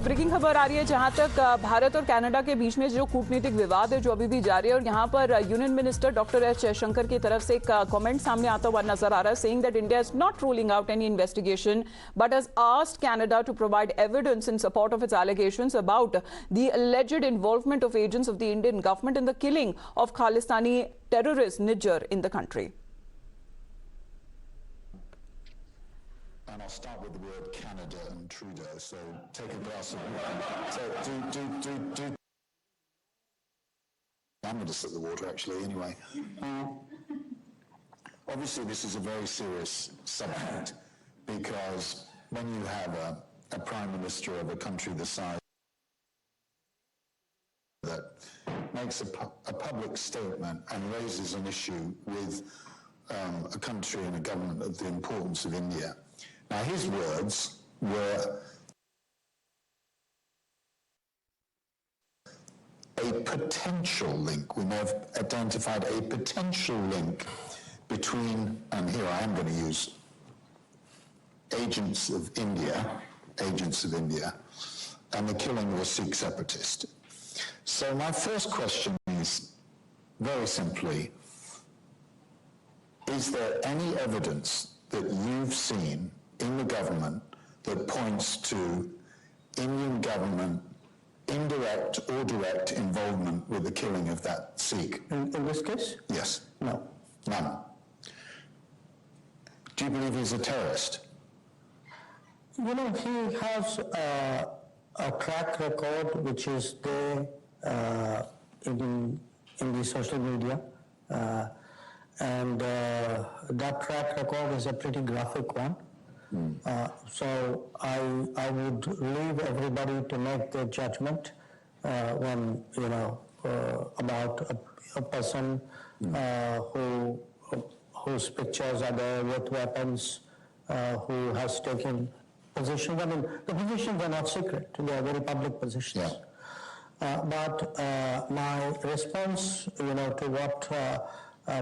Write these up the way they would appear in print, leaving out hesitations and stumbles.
Breaking खबर आ रही है जहां तक भारत और कनाडा के बीच में जो कूटनीतिक विवाद है जो अभी भी जारी है और यहां पर union minister doctor S Jaishankar की तरफ से एक कमेंट सामने आता हुआ नजर आ रहा है saying that India is not ruling out any investigation but has asked Canada to provide evidence in support of its allegations about the alleged involvement of agents of the Indian government in the killing of Khalistani terrorist Nijjar in the country. And I'll start with the word Canada and Trudeau, so take a glass of water. So do. I'm going to sip the water, actually, anyway. Obviously, this is a very serious subject, because when you have a Prime Minister of a country the size that makes a public statement and raises an issue with a country and a government of the importance of India. Now, his words were a potential link. We may have identified a potential link between, and here I am going to use agents of India, and the killing of a Sikh separatist. So my first question is, very simply, is there any evidence that you've seen in the government that points to Indian government indirect or direct involvement with the killing of that Sikh? In this case? Yes. No. None. Do you believe he's a terrorist? You know, he has a track record which is there in the social media, and that track record is a pretty graphic one. So I would leave everybody to make their judgment when, you know, about a person whose pictures are there with weapons, who has taken positions. I mean, the positions are not secret; they are very public positions. Yeah. But my response, you know, to what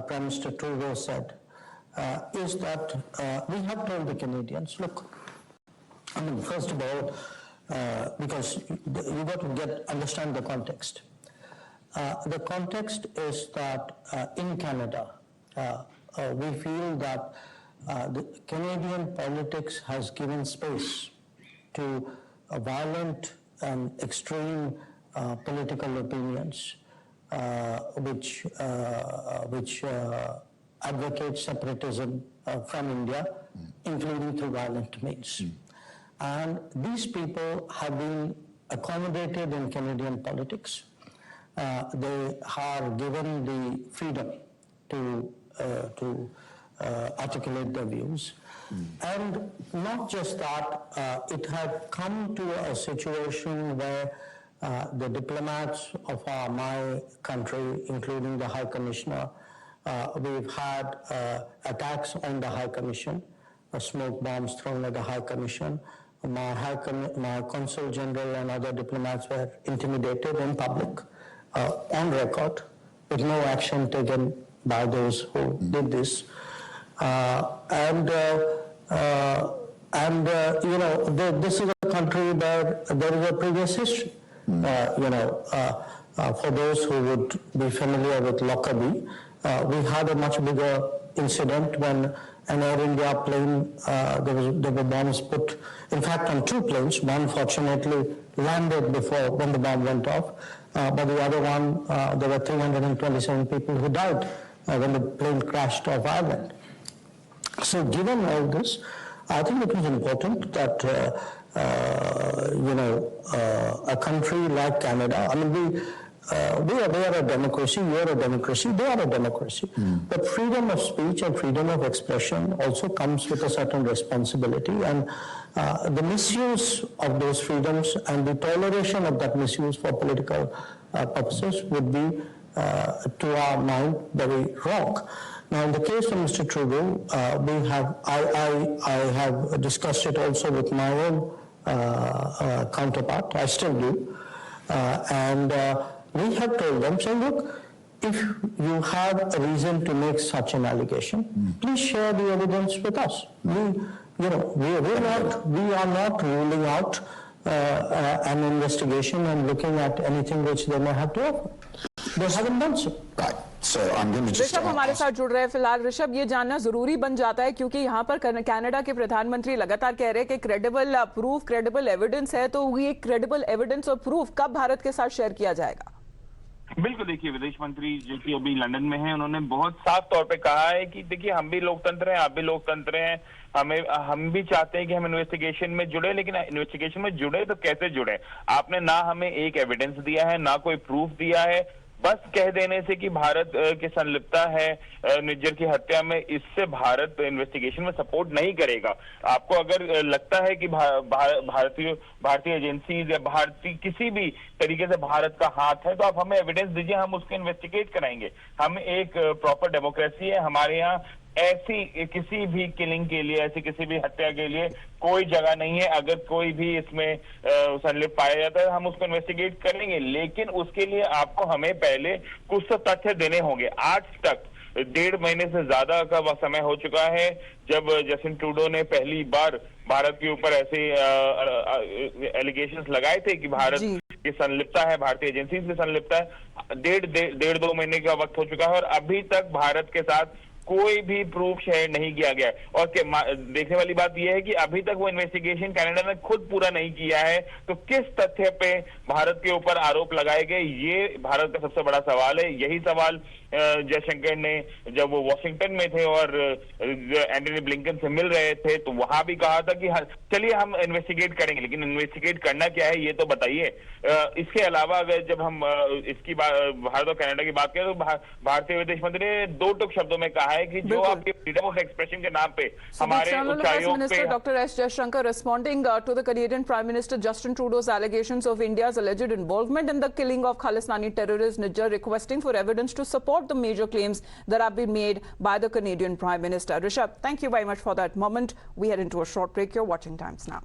Prime Minister Trudeau said is that we have told the Canadians, look, I mean, first of all, because you got to understand the context. The context is that in Canada, we feel that the Canadian politics has given space to violent and extreme political opinions, which advocate separatism from India, including through violent means. And these people have been accommodated in Canadian politics. They are given the freedom to articulate their views. And not just that, it had come to a situation where the diplomats of my country, including the High Commissioner, we've had attacks on the High Commission, smoke bombs thrown at the High Commission. My Consul General and other diplomats were intimidated in public, on record, with no action taken by those who did this. You know, this is a country where there is a previous history. You know, for those who would be familiar with Lockerbie, we had a much bigger incident when an Air India plane, there were bombs put, in fact, on two planes. One fortunately landed before when the bomb went off, but the other one, there were 327 people who died when the plane crashed off Ireland. So given all this, I think it was important that, you know, a country like Canada, I mean, we are a democracy, you are a democracy, they are a democracy. But freedom of speech and freedom of expression also comes with a certain responsibility, and the misuse of those freedoms and the toleration of that misuse for political purposes would be, to our mind, very wrong. Now, in the case of Mr. Trudeau, I have discussed it also with my own counterpart, I still do, and we have told them, so look, if you have a reason to make such an allegation, please share the evidence with us. We are not ruling out an investigation and looking at anything which they may have to offer. They haven't done so. Right. So I'm going to just Rishabh हमारे साथ जुड़ रहे हैं फिलहाल। ऋषभ, ये जानना जरूरी बन जाता है क्योंकि यहाँ पर कनाडा के प्रधानमंत्री लगातार कह रहे हैं कि क्रेडिबल प्रूफ, क्रेडिबल एविडेंस है, तो ये क्रेडिबल एविडेंस और प्रूफ कब भारत के साथ शेयर किया जाएगा? बिल्कुल, देखिए विदेश मंत्री जो कि अभी लंदन में हैं, उन्होंने बहुत साफ तौर पे कहा है कि देखिए हम भी लोकतंत्र हैं, आप भी लोकतंत्र हैं, हम भी चाहते हैं कि हम इन्वेस्टिगेशन में जुड़े, लेकिन इन्वेस्टिगेशन में जुड़े तो कैसे जुड़े? आपने ना हमें एक एविडेंस दिया है, ना कोई प्रूफ दिया है। बस कह देने से कि भारत की संलिप्तता है निज्जर की हत्या में, इससे भारत इन्वेस्टिगेशन में सपोर्ट नहीं करेगा। आपको अगर लगता है कि भारतीय एजेंसीज या भारतीय किसी भी तरीके से भारत का हाथ है, तो आप हमें एविडेंस दीजिए, हम उसको इन्वेस्टिगेट कराएंगे। हम एक प्रॉपर डेमोक्रेसी है, हमारे यहाँ ऐसी किसी भी किलिंग के लिए, ऐसी किसी भी हत्या के लिए कोई जगह नहीं है। अगर कोई भी इसमें संलिप्त पाया जाता है, हम उसको इन्वेस्टिगेट करेंगे, लेकिन उसके लिए आपको हमें पहले कुछ तो तथ्य देने होंगे। आज तक 1.5 महीने से ज्यादा का समय हो चुका है जब जस्टिन ट्रूडो ने पहली बार भारत के ऊपर ऐसे एलिगेशंस लगाए थे कि भारत की संलिप्तता है, भारतीय एजेंसी से संलिप्तता है। 1.5-2 महीने का वक्त हो चुका है और अभी तक भारत के साथ कोई भी प्रूफ शेयर नहीं किया गया। और देखने वाली बात यह है कि अभी तक वो इन्वेस्टिगेशन कनाडा ने खुद पूरा नहीं किया है, तो किस तथ्य पे भारत के ऊपर आरोप लगाए गए, ये भारत का सबसे बड़ा सवाल है। यही सवाल जयशंकर ने जब वो वॉशिंगटन में थे और एंटनी ब्लिंकन से मिल रहे थे, तो वहां भी कहा था कि चलिए हम इन्वेस्टिगेट करेंगे, लेकिन इन्वेस्टिगेट करना क्या है ये तो बताइए। इसके अलावा अगर जब हम इसकी भारत और कनाडा की बात करें, तो भारतीय विदेश मंत्री ने 2 टूक शब्दों में कहा है कि जो आपके फ्रीडम ऑफ एक्सप्रेशन के नाम पे हमारे उच्चायोग पे Dr. S. Jaishankar responding to the Canadian Prime Minister Justin Trudeau's allegations of India's alleged involvement in the killing of Khalistani terrorist Nijjar, requesting for evidence to support the major claims that have been made by the Canadian Prime Minister. Rishabh, thank you very much for that moment. We head into a short break. You're watching Times Now.